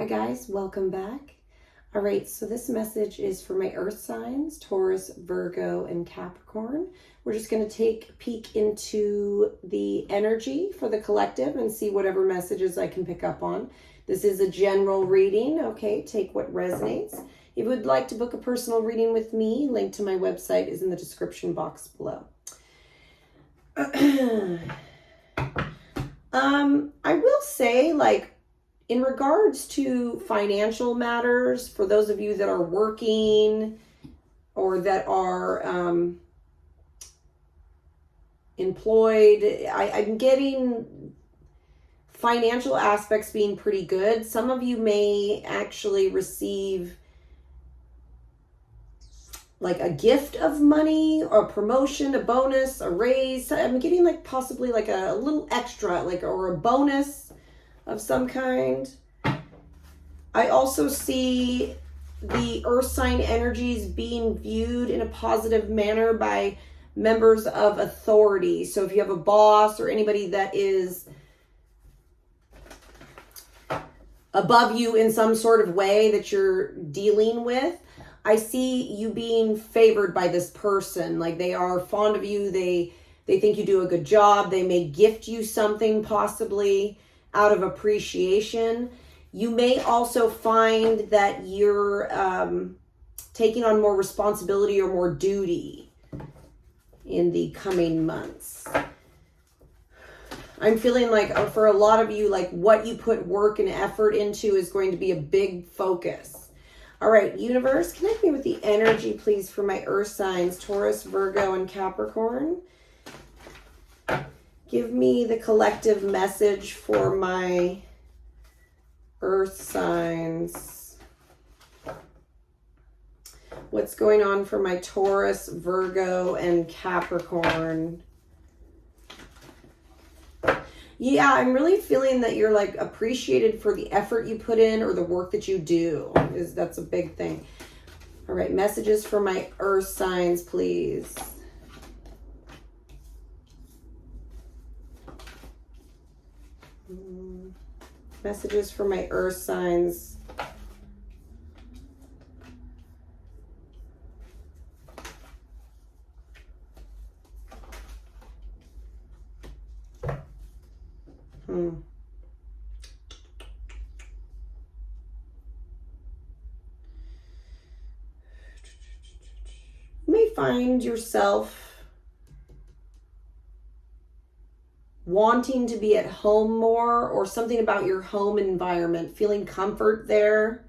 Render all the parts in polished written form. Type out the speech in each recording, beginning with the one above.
Hi guys, welcome back. All right, so this message is for my earth signs, Taurus, Virgo, and Capricorn. We're just going to take a peek into the energy for the collective and see whatever messages I can pick up on. This is a general reading, okay? Take what resonates. If you would like to book a personal reading with me, link to my website is in the description box below. I will say, in regards to financial matters, for those of you that are working or that are employed, I'm getting financial aspects being pretty good. Some of you may actually receive like a gift of money or a promotion, a bonus, a raise. I'm getting possibly a little extra, or a bonus of some kind. I also see the earth sign energies being viewed in a positive manner by members of authority. So if you have a boss or anybody that is above you in some sort of way that you're dealing with, I see you being favored by this person. Like, they are fond of you. They think you do a good job. They may gift you something possibly out of appreciation. You may also find that you're taking on more responsibility or more duty in the coming months. I'm feeling like for a lot of you, what you put work and effort into is going to be a big focus. All right, universe, connect me with the energy, please, for my earth signs, Taurus, Virgo, and Capricorn. Give me the collective message for my earth signs. What's going on for my Taurus, Virgo, and Capricorn? Yeah, I'm really feeling that you're appreciated for the effort you put in or the work that you do. That's a big thing. All right, messages for my earth signs, please. Messages for my earth signs. You may find yourself wanting to be at home more, or something about your home environment, feeling comfort there.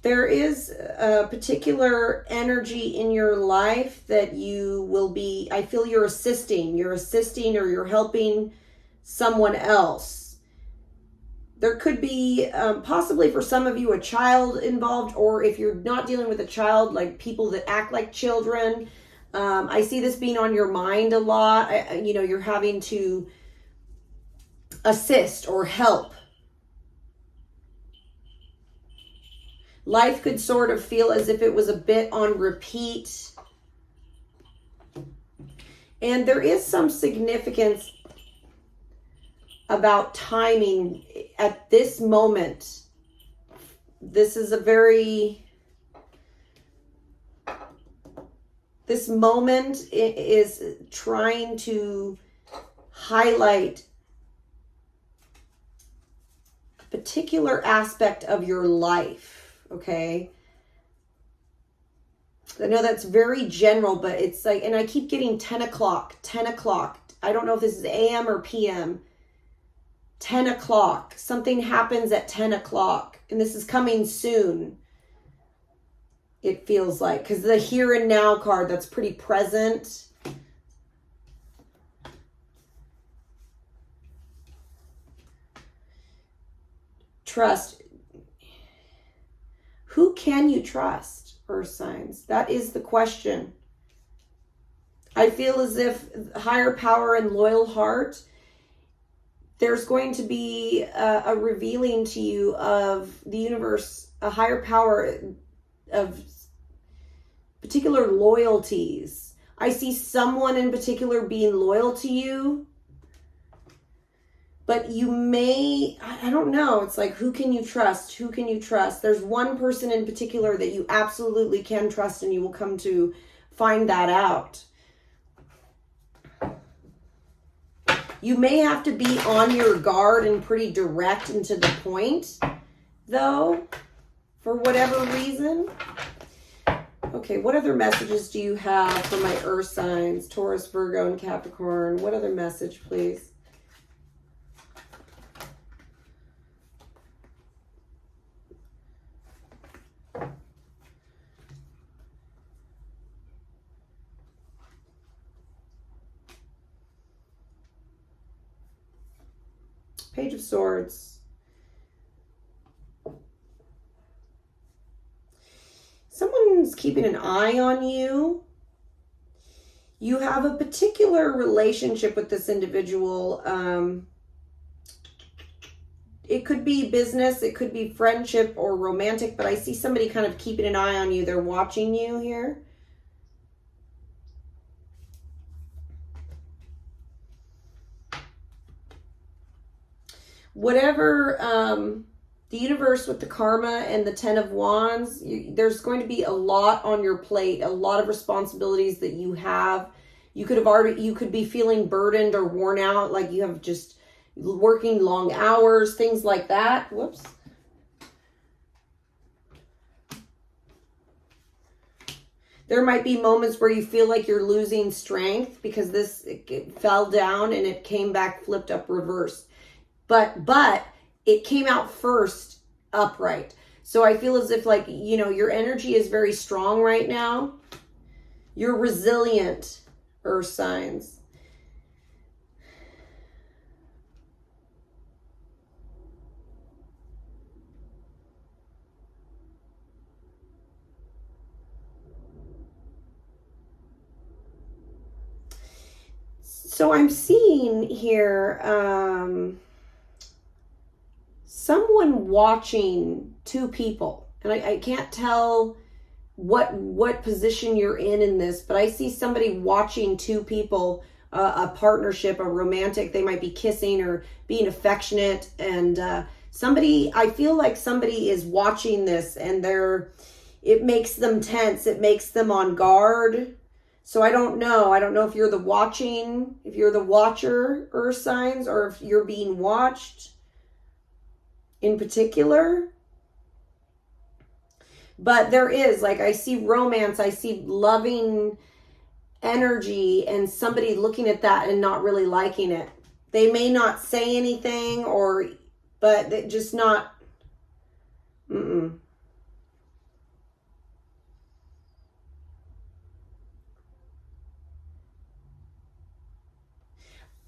There is a particular energy in your life that you will be, I feel you're assisting or you're helping someone else. There could be possibly for some of you a child involved, or if you're not dealing with a child, people that act like children. I see this being on your mind a lot. You're having to assist or help. Life could sort of feel as if it was a bit on repeat. And there is some significance about timing at this moment. This moment is trying to highlight a particular aspect of your life. Okay. I know that's very general, but it's and I keep getting 10 o'clock. I don't know if this is AM or PM. 10 o'clock. Something happens at 10 o'clock. And this is coming soon. It feels like. Because the here and now card, that's pretty present. Trust. Who can you trust, earth signs? That is the question. I feel as if higher power and loyal heart, there's going to be a revealing to you of the universe, a higher power of particular loyalties. I see someone in particular being loyal to you. But you may, I don't know. It's like, who can you trust? Who can you trust? There's one person in particular that you absolutely can trust, and you will come to find that out. You may have to be on your guard and pretty direct and to the point, though, for whatever reason. Okay, what other messages do you have for my earth signs? Taurus, Virgo, and Capricorn. What other message, please? Page of Swords. Someone's keeping an eye on you. You have a particular relationship with this individual. It could be business, it could be friendship or romantic, but I see somebody kind of keeping an eye on you. They're watching you here. Whatever the universe with the karma and the 10 of Wands, there's going to be a lot on your plate, a lot of responsibilities that you have. You could be feeling burdened or worn out, like you have just working long hours, things like that. Whoops. There might be moments where you feel like you're losing strength because it fell down and it came back flipped up reversed. But it came out first upright. So I feel as if, like, you know, your energy is very strong right now. You're resilient, earth signs. So I'm seeing here, someone watching two people, and I can't tell what position you're in this, but I see somebody watching two people, a partnership, a romantic. They might be kissing or being affectionate, and I feel like somebody is watching this, and it makes them tense. It makes them on guard. So I don't know if you're the watcher, earth signs, or if you're being watched in particular. But there is, like, I see romance, I see loving energy, and somebody looking at that and not really liking it. They may not say anything, but they just not,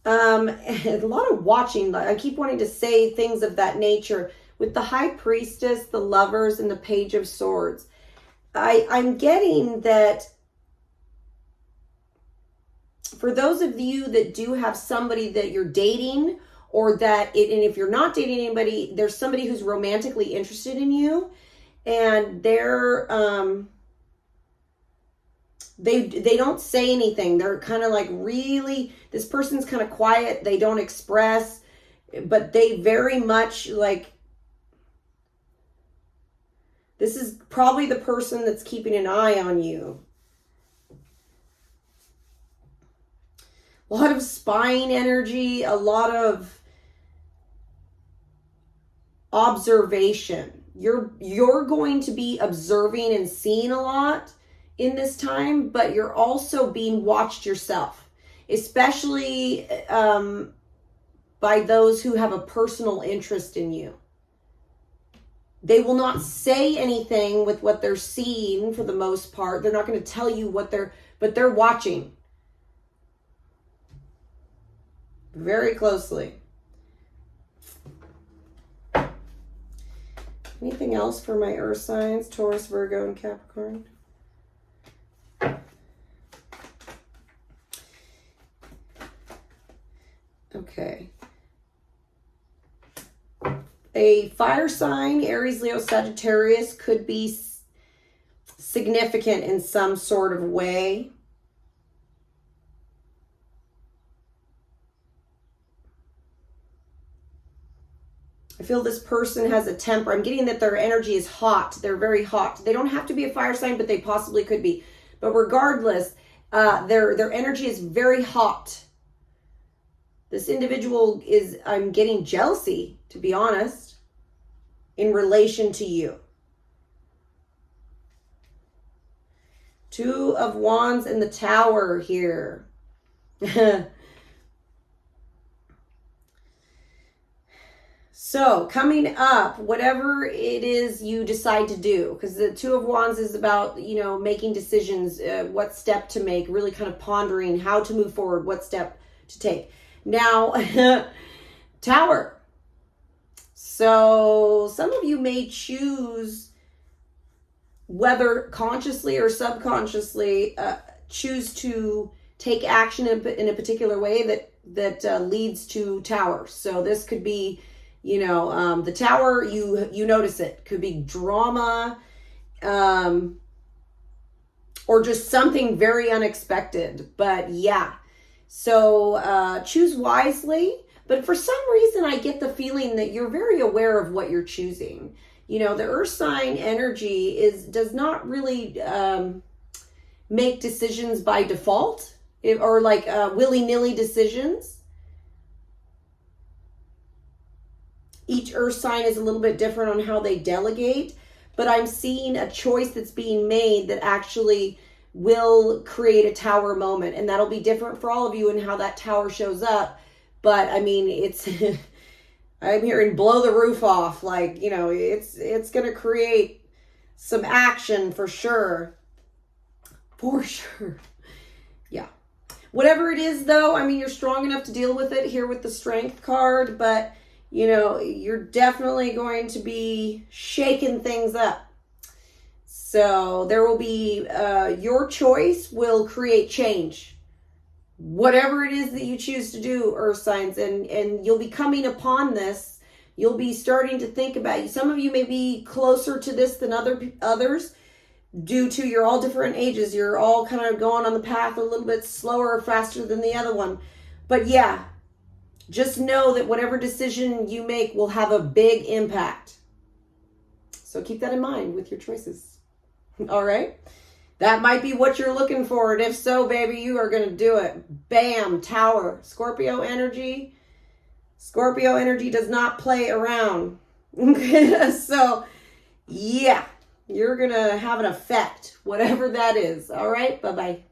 a lot of watching. I keep wanting to say things of that nature. With the High Priestess, the Lovers, and the Page of Swords, I'm getting that for those of you that do have somebody that you're dating, or and if you're not dating anybody, there's somebody who's romantically interested in you, and they're they don't say anything. They're kind of like, really, this person's kind of quiet. They don't express, but they very much, like, this is probably the person that's keeping an eye on you. A lot of spying energy, a lot of observation. You're going to be observing and seeing a lot in this time, but you're also being watched yourself, especially by those who have a personal interest in you. They will not say anything with what they're seeing for the most part. They're not going to tell you but they're watching very closely. Anything else for my earth signs, Taurus, Virgo, and Capricorn? Okay. A fire sign, Aries, Leo, Sagittarius, could be significant in some sort of way. I feel this person has a temper. I'm getting that their energy is hot. They're very hot. They don't have to be a fire sign, but they possibly could be. But regardless, their energy is very hot. This individual is, I'm getting jealousy, to be honest, in relation to you. Two of Wands in the Tower here. So coming up, whatever it is you decide to do, because the Two of Wands is about, you know, making decisions, what step to make, really kind of pondering how to move forward, what step to take. Now, Tower. So some of you may choose, whether consciously or subconsciously, choose to take action in a particular way that leads to Tower. So this could be, you know, the Tower, you notice it. Could be drama, or just something very unexpected. But yeah, so choose wisely. But for some reason, I get the feeling that you're very aware of what you're choosing. You know, the earth sign energy does not really make decisions by default, or like willy-nilly decisions. Each earth sign is a little bit different on how they delegate, but I'm seeing a choice that's being made that actually will create a Tower moment, and that'll be different for all of you and how that Tower shows up. But I mean, it's I'm hearing blow the roof off, like, you know, it's going to create some action for sure. For sure. Yeah. Whatever it is though, I mean, you're strong enough to deal with it here with the Strength card, but you know, you're definitely going to be shaking things up. So there will be, your choice will create change. Whatever it is that you choose to do, earth signs, and you'll be coming upon this. You'll be starting to think about, some of you may be closer to this than others due to you're all different ages. You're all kind of going on the path a little bit slower or faster than the other one. But yeah, just know that whatever decision you make will have a big impact. So keep that in mind with your choices. All right? That might be what you're looking for. And if so, baby, you are going to do it. Bam, Tower. Scorpio energy. Scorpio energy does not play around. So, yeah, you're going to have an effect, whatever that is. All right? Bye-bye.